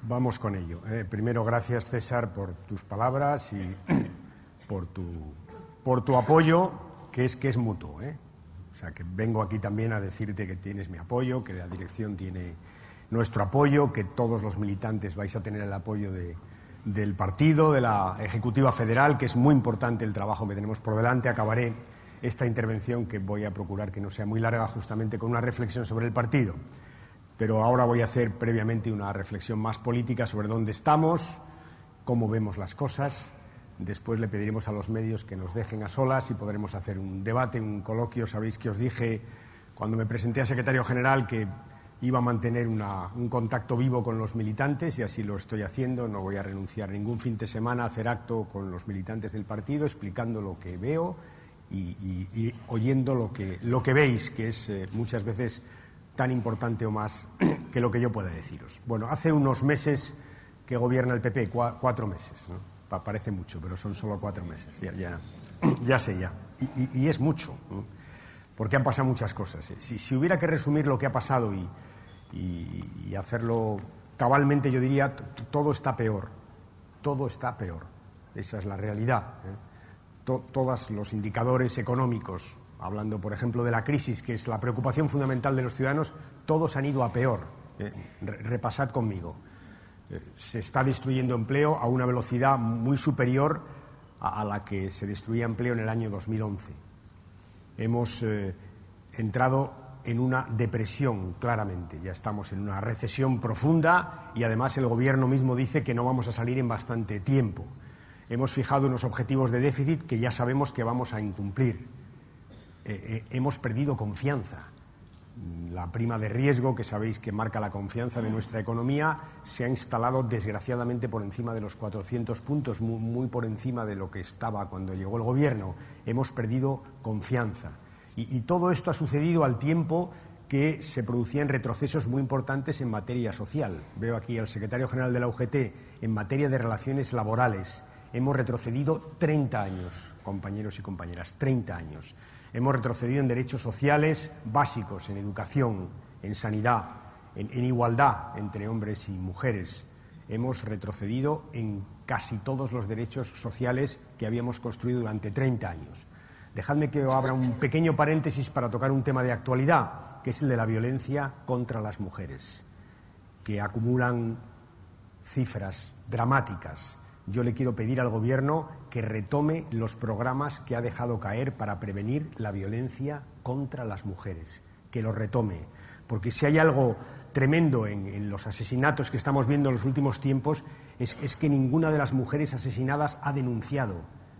Vamos con ello. Primero, gracias, César, por tus palabras y por tu apoyo, que es mutuo. O sea, que vengo aquí también a decirte que tienes mi apoyo, que la dirección tiene nuestro apoyo, que todos los militantes vais a tener el apoyo del partido, de la Ejecutiva Federal, que es muy importante el trabajo que tenemos por delante. Acabaré esta intervención, que voy a procurar que no sea muy larga, justamente con una reflexión sobre el partido. Pero ahora voy a hacer previamente una reflexión más política sobre dónde estamos, cómo vemos las cosas. Después le pediremos a los medios que nos dejen a solas y podremos hacer un debate, un coloquio. Sabéis que os dije, cuando me presenté a secretario general, que iba a mantener un contacto vivo con los militantes, y así lo estoy haciendo. No voy a renunciar ningún fin de semana a hacer acto con los militantes del partido, explicando lo que veo y oyendo lo que veis, que es muchas veces tan importante o más que lo que yo pueda deciros. Bueno, hace unos meses que gobierna el PP, 4 meses, ¿no? Parece mucho, pero son solo 4 meses, ya sé ya. Y es mucho, ¿no? Porque han pasado muchas cosas. Si hubiera que resumir lo que ha pasado y hacerlo cabalmente, yo diría, todo está peor. Todo está peor. Esa es la realidad. Todos los indicadores económicos, hablando, por ejemplo, de la crisis, que es la preocupación fundamental de los ciudadanos, todos han ido a peor. Repasad conmigo. Se está destruyendo empleo a una velocidad muy superior a la que se destruía empleo en el año 2011. Hemos entrado en una depresión, claramente. Ya estamos en una recesión profunda y, además, el Gobierno mismo dice que no vamos a salir en bastante tiempo. Hemos fijado unos objetivos de déficit que ya sabemos que vamos a incumplir. Hemos perdido confianza. La prima de riesgo, que sabéis que marca la confianza de nuestra economía, se ha instalado desgraciadamente por encima de los 400 puntos, muy por encima de lo que estaba cuando llegó el Gobierno. Hemos perdido confianza. Y todo esto ha sucedido al tiempo que se producían retrocesos muy importantes en materia social. Veo aquí al secretario general de la UGT en materia de relaciones laborales. Hemos retrocedido 30 años, compañeros y compañeras, 30 años. Hemos retrocedido en derechos sociales básicos, en educación, en sanidad, en igualdad entre hombres y mujeres. Hemos retrocedido en casi todos los derechos sociales que habíamos construido durante 30 años. Dejadme que abra un pequeño paréntesis para tocar un tema de actualidad, que es el de la violencia contra las mujeres, que acumulan cifras dramáticas. Yo le quiero pedir al Gobierno que retome los programas que ha dejado caer para prevenir la violencia contra las mujeres, que los retome, porque si hay algo tremendo en los asesinatos que estamos viendo en los últimos tiempos es que ninguna de las mujeres asesinadas ha denunciado,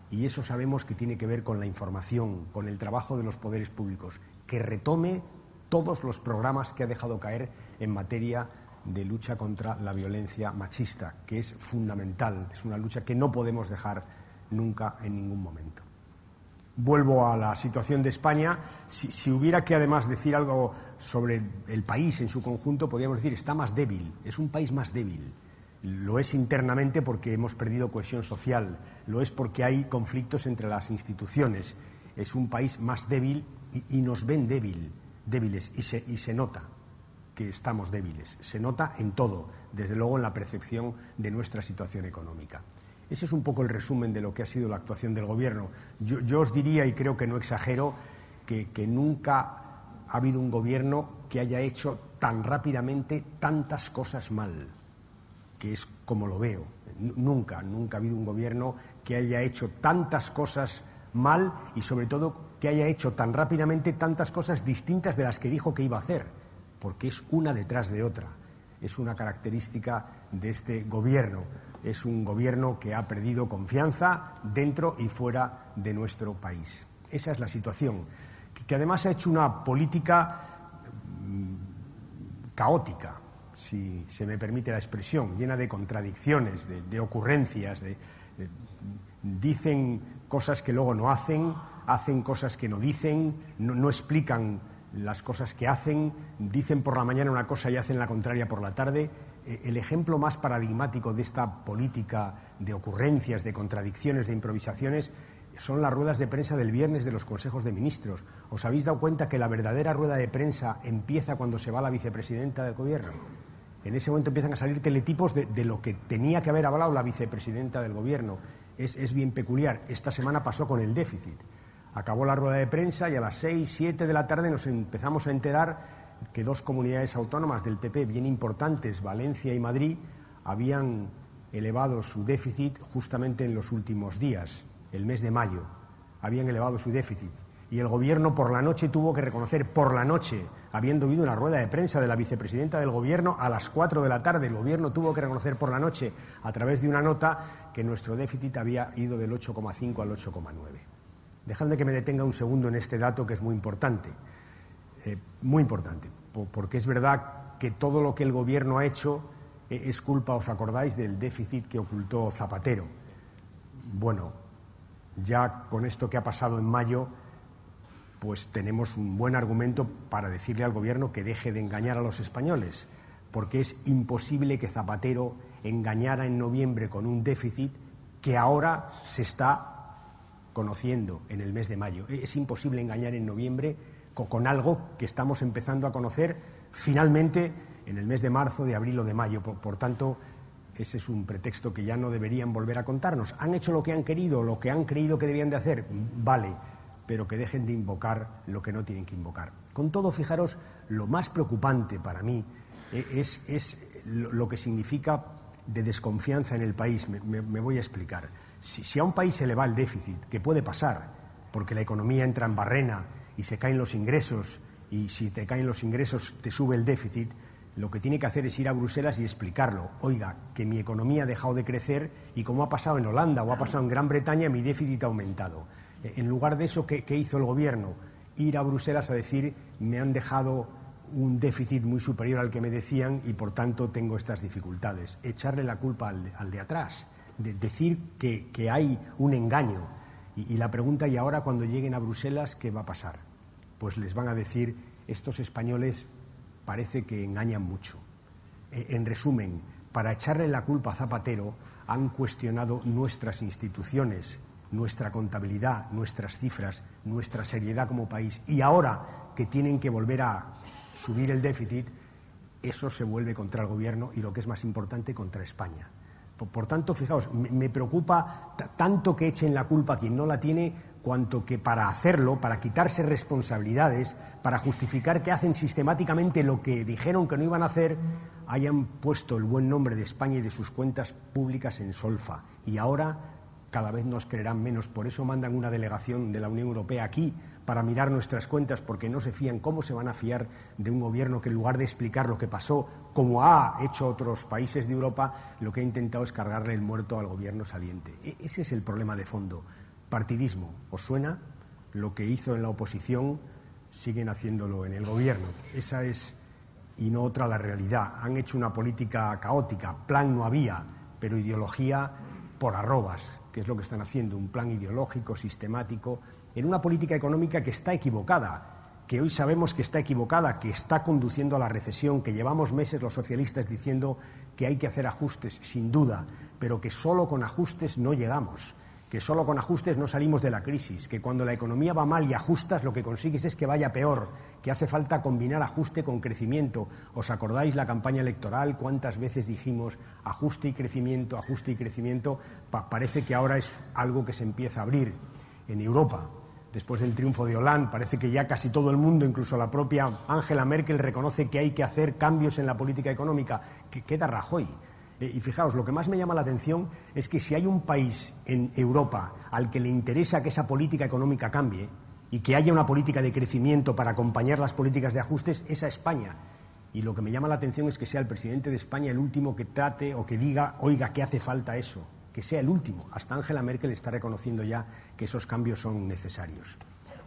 y eso sabemos que tiene que ver con la información, con el trabajo de los poderes públicos, que retome todos los programas que ha dejado caer en materia de lucha contra la violencia machista, que es fundamental, es una lucha que no podemos dejar nunca en ningún momento. Vuelvo a la situación de España. Si hubiera que además decir algo sobre el país en su conjunto, podríamos decir está más débil, es un país más débil. Lo es internamente porque hemos perdido cohesión social, lo es porque hay conflictos entre las instituciones. Es un país más débil y nos ven débiles y se nota que estamos débiles. Se nota en todo, desde luego en la percepción de nuestra situación económica. Ese es un poco el resumen de lo que ha sido la actuación del Gobierno. Yo os diría, y creo que no exagero, que nunca ha habido un Gobierno que haya hecho tan rápidamente tantas cosas mal, que es como lo veo. Nunca ha habido un Gobierno que haya hecho tantas cosas mal y, sobre todo, que haya hecho tan rápidamente tantas cosas distintas de las que dijo que iba a hacer, porque es una detrás de otra. Es una característica de este Gobierno. Es un Gobierno que ha perdido confianza dentro y fuera de nuestro país. Esa es la situación, que además ha hecho una política caótica, si se me permite la expresión, llena de contradicciones, de ocurrencias, dicen cosas que luego no hacen, hacen cosas que no dicen, no explican las cosas que hacen, dicen por la mañana una cosa y hacen la contraria por la tarde. El ejemplo más paradigmático de esta política de ocurrencias, de contradicciones, de improvisaciones, son las ruedas de prensa del viernes de los consejos de ministros. ¿Os habéis dado cuenta que la verdadera rueda de prensa empieza cuando se va la vicepresidenta del Gobierno? En ese momento empiezan a salir teletipos de lo que tenía que haber hablado la vicepresidenta del Gobierno. Es bien peculiar. Esta semana pasó con el déficit. Acabó la rueda de prensa y a las 6, 7 de la tarde nos empezamos a enterar que dos comunidades autónomas del PP bien importantes, Valencia y Madrid, habían elevado su déficit justamente en los últimos días, el mes de mayo. Habían elevado su déficit. Y el Gobierno por la noche tuvo que reconocer, por la noche, habiendo oído una rueda de prensa de la vicepresidenta del Gobierno a las 4 de la tarde, el Gobierno tuvo que reconocer por la noche, a través de una nota, que nuestro déficit había ido del 8,5 al 8,9. Dejadme que me detenga un segundo en este dato que es muy importante, porque es verdad que todo lo que el Gobierno ha hecho es culpa, ¿os acordáis?, del déficit que ocultó Zapatero. Bueno, ya con esto que ha pasado en mayo, pues tenemos un buen argumento para decirle al Gobierno que deje de engañar a los españoles, porque es imposible que Zapatero engañara en noviembre con un déficit que ahora se está conociendo en el mes de mayo. Es imposible engañar en noviembre con algo que estamos empezando a conocer finalmente en el mes de marzo, de abril o de mayo. Por tanto, ese es un pretexto que ya no deberían volver a contarnos. Han hecho lo que han querido, lo que han creído que debían de hacer, vale, pero que dejen de invocar lo que no tienen que invocar. Con todo, fijaros, lo más preocupante para mí es lo que significa de desconfianza en el país. Me voy a explicar. Si a un país se le va el déficit, que puede pasar, porque la economía entra en barrena y se caen los ingresos, y si te caen los ingresos te sube el déficit, lo que tiene que hacer es ir a Bruselas y explicarlo. Oiga, que mi economía ha dejado de crecer y como ha pasado en Holanda o ha pasado en Gran Bretaña, mi déficit ha aumentado. En lugar de eso, ¿qué hizo el Gobierno? Ir a Bruselas a decir, me han dejado un déficit muy superior al que me decían y, por tanto, tengo estas dificultades. Echarle la culpa al de atrás, decir que hay un engaño. Y la pregunta, ¿y ahora cuando lleguen a Bruselas qué va a pasar? Pues les van a decir, estos españoles parece que engañan mucho. En resumen, para echarle la culpa a Zapatero han cuestionado nuestras instituciones, nuestra contabilidad, nuestras cifras, nuestra seriedad como país. Y ahora que tienen que volver a subir el déficit, eso se vuelve contra el Gobierno y, lo que es más importante, contra España. Por tanto, fijaos, me preocupa tanto que echen la culpa a quien no la tiene, cuanto que para hacerlo, para quitarse responsabilidades, para justificar que hacen sistemáticamente lo que dijeron que no iban a hacer, hayan puesto el buen nombre de España y de sus cuentas públicas en solfa. Y ahora cada vez nos creerán menos. Por eso mandan una delegación de la Unión Europea aquí, para mirar nuestras cuentas, porque no se fían. ¿Cómo se van a fiar de un Gobierno que, en lugar de explicar lo que pasó, como ha hecho otros países de Europa, lo que ha intentado es cargarle el muerto al Gobierno saliente? Ese es el problema de fondo. Partidismo. ¿Os suena? Lo que hizo en la oposición siguen haciéndolo en el Gobierno. Esa es, y no otra, la realidad. Han hecho una política caótica. Plan no había, pero ideología por arrobas, que es lo que están haciendo. Un plan ideológico, sistemático, en una política económica que está equivocada, que hoy sabemos que está equivocada, que está conduciendo a la recesión, que llevamos meses los socialistas diciendo que hay que hacer ajustes, sin duda, pero que solo con ajustes no llegamos, que solo con ajustes no salimos de la crisis, que cuando la economía va mal y ajustas, lo que consigues es que vaya peor, que hace falta combinar ajuste con crecimiento. ¿Os acordáis la campaña electoral? ¿Cuántas veces dijimos ajuste y crecimiento, ajuste y crecimiento? Parece que ahora es algo que se empieza a abrir en Europa. Después del triunfo de Hollande, parece que ya casi todo el mundo, incluso la propia Angela Merkel, reconoce que hay que hacer cambios en la política económica. Que queda Rajoy. Y fijaos, lo que más me llama la atención es que si hay un país en Europa al que le interesa que esa política económica cambie y que haya una política de crecimiento para acompañar las políticas de ajustes, es a España. Y lo que me llama la atención es que sea el presidente de España el último que trate o que diga, oiga, que hace falta eso. Que sea el último. Hasta Angela Merkel está reconociendo ya que esos cambios son necesarios.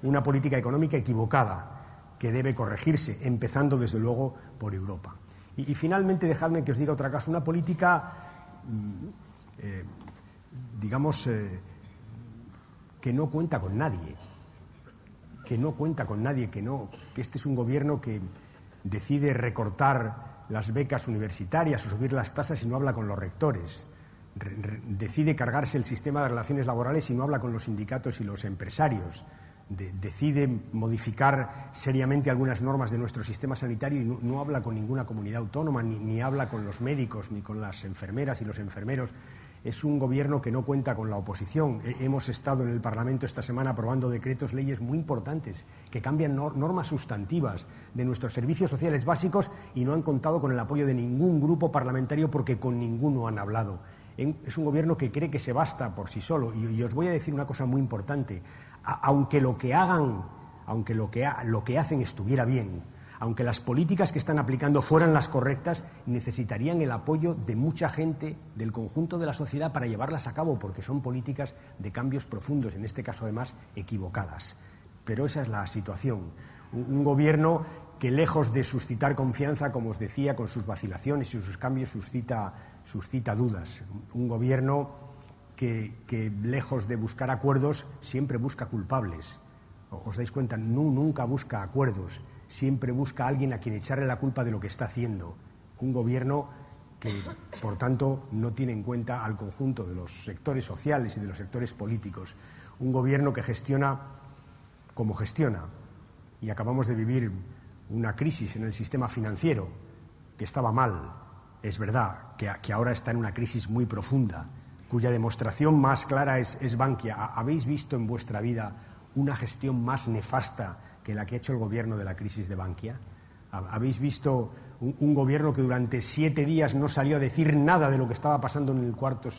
Una política económica equivocada que debe corregirse, empezando desde luego por Europa. Y finalmente, dejadme que os diga otra cosa. Una política, que no cuenta con nadie. Que no cuenta con nadie, que este es un Gobierno que decide recortar las becas universitarias o subir las tasas y no habla con los rectores. Decide cargarse el sistema de relaciones laborales y no habla con los sindicatos y los empresarios. decide modificar seriamente algunas normas de nuestro sistema sanitario y no habla con ninguna comunidad autónoma, ni habla con los médicos, ni con las enfermeras y los enfermeros. Es un gobierno que no cuenta con la oposición. Hemos estado en el Parlamento esta semana aprobando decretos, leyes muy importantes que cambian normas sustantivas de nuestros servicios sociales básicos y no han contado con el apoyo de ningún grupo parlamentario porque con ninguno han hablado. Es un gobierno que cree que se basta por sí solo. Y os voy a decir una cosa muy importante. Aunque lo que hagan, aunque lo que hacen estuviera bien, aunque las políticas que están aplicando fueran las correctas, necesitarían el apoyo de mucha gente del conjunto de la sociedad para llevarlas a cabo, porque son políticas de cambios profundos, en este caso además equivocadas. Pero esa es la situación. Un gobierno que, lejos de suscitar confianza, como os decía, con sus vacilaciones y sus cambios, suscita dudas. Un gobierno que lejos de buscar acuerdos, siempre busca culpables. ¿Os dais cuenta? Nunca busca acuerdos. Siempre busca a alguien a quien echarle la culpa de lo que está haciendo. Un gobierno que, por tanto, no tiene en cuenta al conjunto de los sectores sociales y de los sectores políticos. Un gobierno que gestiona como gestiona. Y acabamos de vivir una crisis en el sistema financiero que estaba mal. Es verdad que ahora está en una crisis muy profunda, cuya demostración más clara es Bankia. ¿Habéis visto en vuestra vida una gestión más nefasta que la que ha hecho el gobierno de la crisis de Bankia? ¿Habéis visto un gobierno que durante 7 días no salió a decir nada de lo que estaba pasando en el cuarto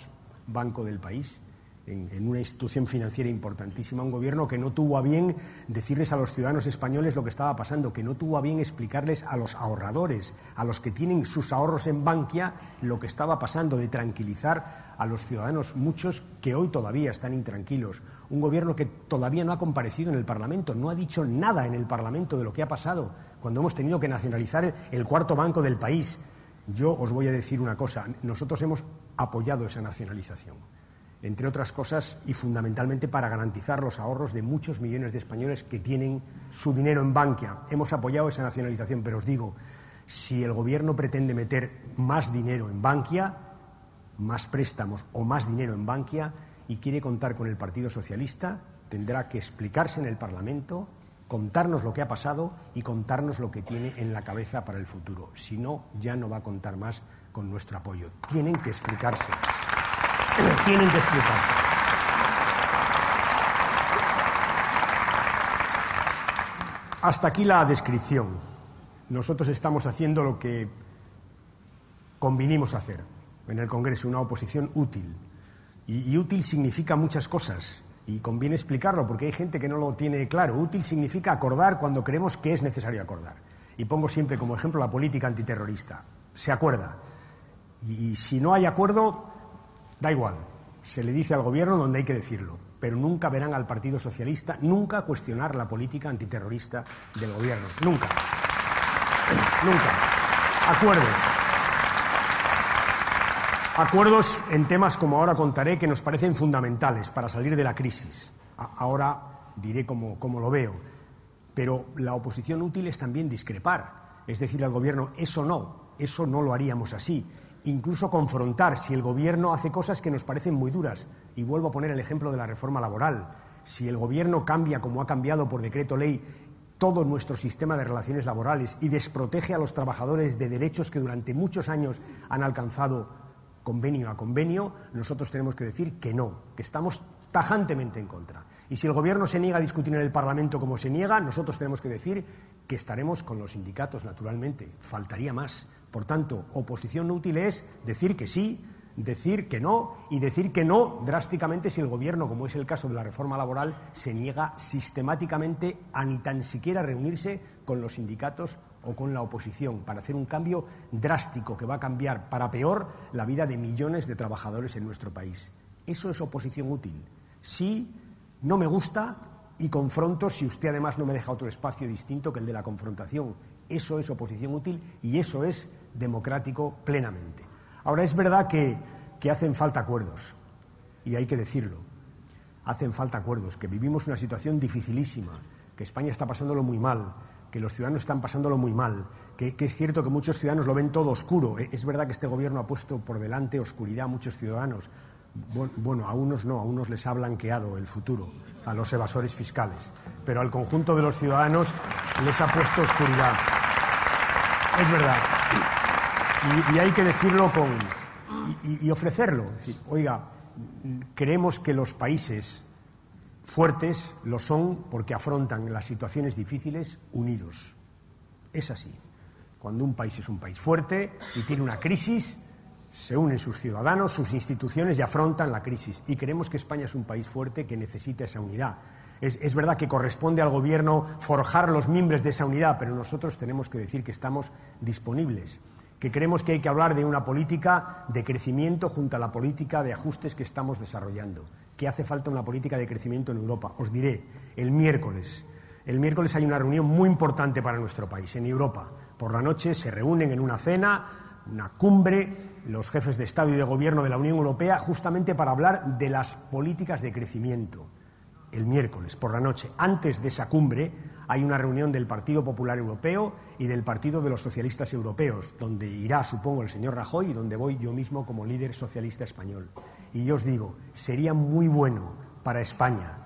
banco del país, en una institución financiera importantísima? Un gobierno que no tuvo a bien decirles a los ciudadanos españoles lo que estaba pasando, que no tuvo a bien explicarles a los ahorradores, a los que tienen sus ahorros en Bankia, lo que estaba pasando, de tranquilizar a los ciudadanos, muchos que hoy todavía están intranquilos. Un gobierno que todavía no ha comparecido en el Parlamento, no ha dicho nada en el Parlamento de lo que ha pasado cuando hemos tenido que nacionalizar el cuarto banco del país. Yo os voy a decir una cosa, nosotros hemos apoyado esa nacionalización, entre otras cosas y fundamentalmente para garantizar los ahorros de muchos millones de españoles que tienen su dinero en Bankia. Hemos apoyado esa nacionalización, pero os digo, si el gobierno pretende meter más dinero en Bankia, más préstamos o más dinero en Bankia, y quiere contar con el Partido Socialista, tendrá que explicarse en el Parlamento, contarnos lo que ha pasado y contarnos lo que tiene en la cabeza para el futuro. Si no, ya no va a contar más con nuestro apoyo. Tienen que explicarse. Tienen que explicarse. Hasta aquí la descripción. Nosotros estamos haciendo lo que convinimos hacer en el Congreso, una oposición útil. Y útil significa muchas cosas, y conviene explicarlo porque hay gente que no lo tiene claro. Útil significa acordar cuando creemos que es necesario acordar. Y pongo siempre como ejemplo la política antiterrorista. Se acuerda. Y si no hay acuerdo, da igual. Se le dice al gobierno donde hay que decirlo. Pero nunca verán al Partido Socialista nunca cuestionar la política antiterrorista del gobierno. Nunca. Nunca. Acuerdos. Acuerdos en temas, como ahora contaré, que nos parecen fundamentales para salir de la crisis. Ahora diré cómo lo veo. Pero la oposición útil es también discrepar. Es decir, al gobierno, eso no lo haríamos así. Incluso confrontar si el gobierno hace cosas que nos parecen muy duras. Y vuelvo a poner el ejemplo de la reforma laboral. Si el gobierno cambia, como ha cambiado por decreto ley, todo nuestro sistema de relaciones laborales y desprotege a los trabajadores de derechos que durante muchos años han alcanzado convenio a convenio, nosotros tenemos que decir que no, que estamos tajantemente en contra. Y si el gobierno se niega a discutir en el Parlamento como se niega, nosotros tenemos que decir que estaremos con los sindicatos, naturalmente. Faltaría más. Por tanto, oposición útil es decir que sí, decir que no y decir que no drásticamente si el gobierno, como es el caso de la reforma laboral, se niega sistemáticamente a ni tan siquiera reunirse con los sindicatos o con la oposición para hacer un cambio drástico que va a cambiar para peor la vida de millones de trabajadores en nuestro país. Eso es oposición útil. Sí, no me gusta y confronto si usted además no me deja otro espacio distinto que el de la confrontación. Eso es oposición útil y eso es democrático plenamente. Ahora, es verdad que hacen falta acuerdos, y hay que decirlo. Hacen falta acuerdos, que vivimos una situación dificilísima, que España está pasándolo muy mal, que los ciudadanos están pasándolo muy mal, que es cierto que muchos ciudadanos lo ven todo oscuro. Es verdad que este gobierno ha puesto por delante oscuridad a muchos ciudadanos. Bueno, a unos no, a unos les ha blanqueado el futuro. a los evasores fiscales, pero al conjunto de los ciudadanos les ha puesto oscuridad. Es verdad. Y hay que decirlo y ofrecerlo. Es decir, oiga, creemos que los países fuertes lo son porque afrontan las situaciones difíciles unidos. Es así. Cuando un país es un país fuerte y tiene una crisis, se unen sus ciudadanos, sus instituciones y afrontan la crisis. Y creemos que España es un país fuerte que necesita esa unidad. Es verdad que corresponde al Gobierno forjar los mimbres de esa unidad, pero nosotros tenemos que decir que estamos disponibles, que creemos que hay que hablar de una política de crecimiento junto a la política de ajustes que estamos desarrollando, que hace falta una política de crecimiento en Europa. Os diré, el miércoles hay una reunión muy importante para nuestro país, en Europa. Por la noche se reúnen en una cena, una cumbre, los jefes de Estado y de Gobierno de la Unión Europea, justamente para hablar de las políticas de crecimiento. El miércoles, por la noche, antes de esa cumbre, hay una reunión del Partido Popular Europeo y del Partido de los Socialistas Europeos, donde irá, supongo, el señor Rajoy y donde voy yo mismo como líder socialista español. Y yo os digo, sería muy bueno para España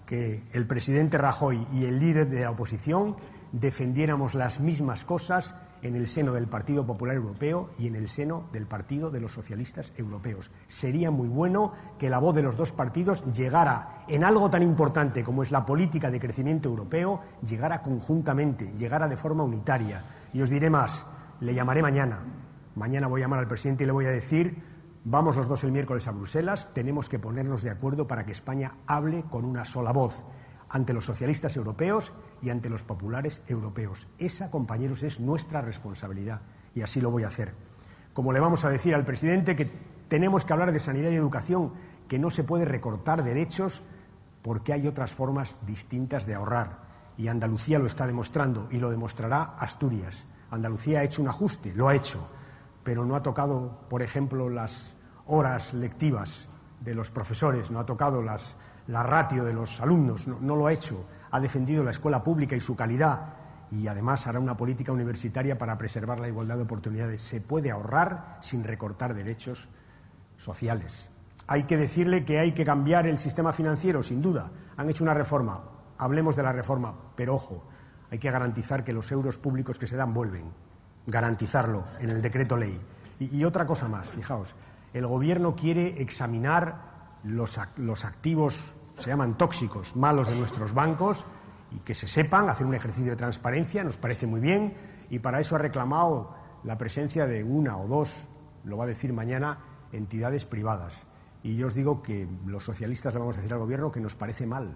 que el presidente Rajoy y el líder de la oposición defendiéramos las mismas cosas en el seno del Partido Popular Europeo y en el seno del Partido de los Socialistas Europeos. Sería muy bueno que la voz de los dos partidos llegara en algo tan importante como es la política de crecimiento europeo, llegara conjuntamente, llegara de forma unitaria. Y os diré más, le llamaré mañana. Mañana voy a llamar al presidente y le voy a decir, vamos los dos el miércoles a Bruselas, tenemos que ponernos de acuerdo para que España hable con una sola voz ante los socialistas europeos y ante los populares europeos. Esa, compañeros, es nuestra responsabilidad y así lo voy a hacer. Como le vamos a decir al presidente que tenemos que hablar de sanidad y educación, que no se puede recortar derechos porque hay otras formas distintas de ahorrar. Y Andalucía lo está demostrando y lo demostrará Asturias. Andalucía ha hecho un ajuste, lo ha hecho, pero no ha tocado, por ejemplo, las horas lectivas de los profesores, no ha tocado la ratio de los alumnos, no lo ha hecho. Ha defendido la escuela pública y su calidad y además hará una política universitaria para preservar la igualdad de oportunidades. Se puede ahorrar sin recortar derechos sociales. Hay que decirle que hay que cambiar el sistema financiero, sin duda. Han hecho una reforma, hablemos de la reforma, pero ojo, hay que garantizar que los euros públicos que se dan vuelven, garantizarlo en el decreto ley. Y otra cosa más, fijaos, el Gobierno quiere examinar los activos, se llaman tóxicos, malos de nuestros bancos, y que se sepan, hacer un ejercicio de transparencia, nos parece muy bien, y para eso ha reclamado la presencia de una o dos, lo va a decir mañana, entidades privadas. Y yo os digo que los socialistas le vamos a decir al Gobierno que nos parece mal,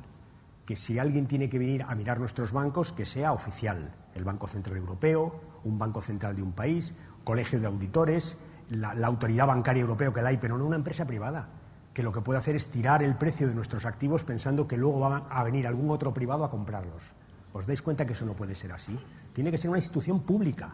que si alguien tiene que venir a mirar nuestros bancos, que sea oficial, el Banco Central Europeo, un banco central de un país, colegio de auditores, la autoridad bancaria europea que la hay, pero no una empresa privada, que lo que puede hacer es tirar el precio de nuestros activos pensando que luego va a venir algún otro privado a comprarlos. ¿Os dais cuenta que eso no puede ser así? Tiene que ser una institución pública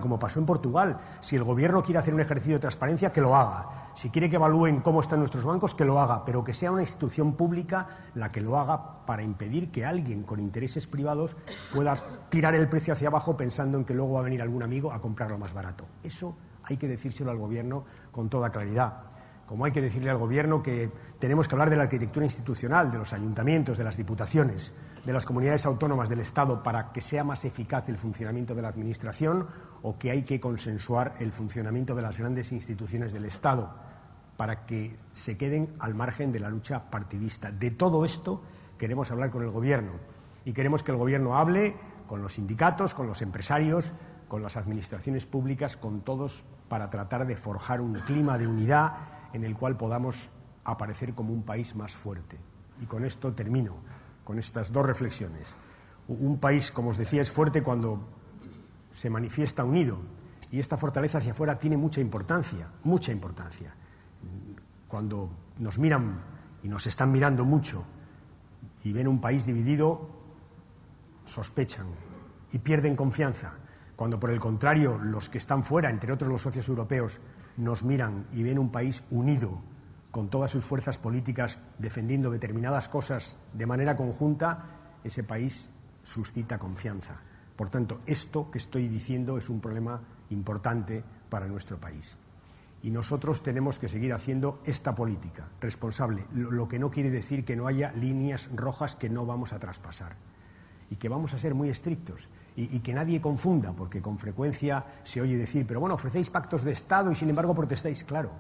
como pasó en Portugal. Si el Gobierno quiere hacer un ejercicio de transparencia, que lo haga. Si quiere que evalúen cómo están nuestros bancos, que lo haga, pero que sea una institución pública la que lo haga para impedir que alguien con intereses privados pueda tirar el precio hacia abajo pensando en que luego va a venir algún amigo a comprarlo más barato. Eso hay que decírselo al Gobierno con toda claridad. Como hay que decirle al Gobierno que tenemos que hablar de la arquitectura institucional, de los ayuntamientos, de las diputaciones, de las comunidades autónomas del Estado para que sea más eficaz el funcionamiento de la Administración, o que hay que consensuar el funcionamiento de las grandes instituciones del Estado para que se queden al margen de la lucha partidista. De todo esto queremos hablar con el Gobierno y queremos que el Gobierno hable con los sindicatos, con los empresarios, con las administraciones públicas, con todos, para tratar de forjar un clima de unidad en el cual podamos aparecer como un país más fuerte. Y con esto termino, con estas dos reflexiones. Un país, como os decía, es fuerte cuando se manifiesta unido, y esta fortaleza hacia afuera tiene mucha importancia, mucha importancia. Cuando nos miran y nos están mirando mucho y ven un país dividido, sospechan y pierden confianza. Cuando, por el contrario, los que están fuera, entre otros los socios europeos, nos miran y ven un país unido, con todas sus fuerzas políticas defendiendo determinadas cosas de manera conjunta, ese país suscita confianza. Por tanto, esto que estoy diciendo es un problema importante para nuestro país. Y nosotros tenemos que seguir haciendo esta política responsable, lo que no quiere decir que no haya líneas rojas que no vamos a traspasar y que vamos a ser muy estrictos y que nadie confunda, porque con frecuencia se oye decir, pero bueno, ofrecéis pactos de Estado y sin embargo protestáis. Claro,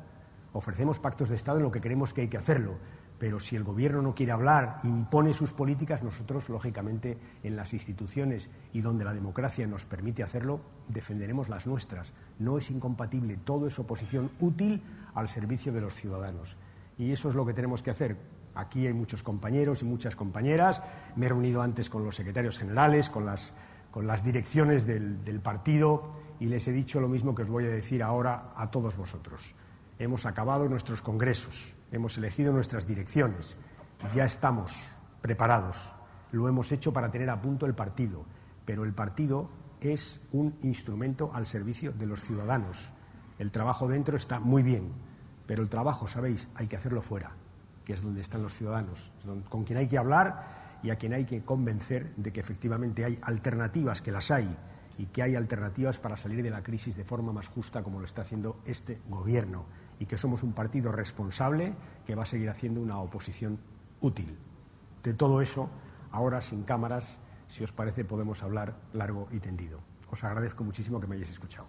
ofrecemos pactos de Estado en lo que creemos que hay que hacerlo, pero si el Gobierno no quiere hablar, impone sus políticas, nosotros, lógicamente, en las instituciones y donde la democracia nos permite hacerlo, defenderemos las nuestras. No es incompatible, todo es oposición útil al servicio de los ciudadanos. Y eso es lo que tenemos que hacer. Aquí hay muchos compañeros y muchas compañeras. Me he reunido antes con los secretarios generales, con las direcciones del partido, y les he dicho lo mismo que os voy a decir ahora a todos vosotros. Hemos acabado nuestros congresos, hemos elegido nuestras direcciones, ya estamos preparados. Lo hemos hecho para tener a punto el partido, pero el partido es un instrumento al servicio de los ciudadanos. El trabajo dentro está muy bien, pero el trabajo, sabéis, hay que hacerlo fuera, que es donde están los ciudadanos, con quien hay que hablar y a quien hay que convencer de que efectivamente hay alternativas, que las hay, y que hay alternativas para salir de la crisis de forma más justa, como lo está haciendo este Gobierno, y que somos un partido responsable que va a seguir haciendo una oposición útil. De todo eso, ahora sin cámaras, si os parece, podemos hablar largo y tendido. Os agradezco muchísimo que me hayáis escuchado.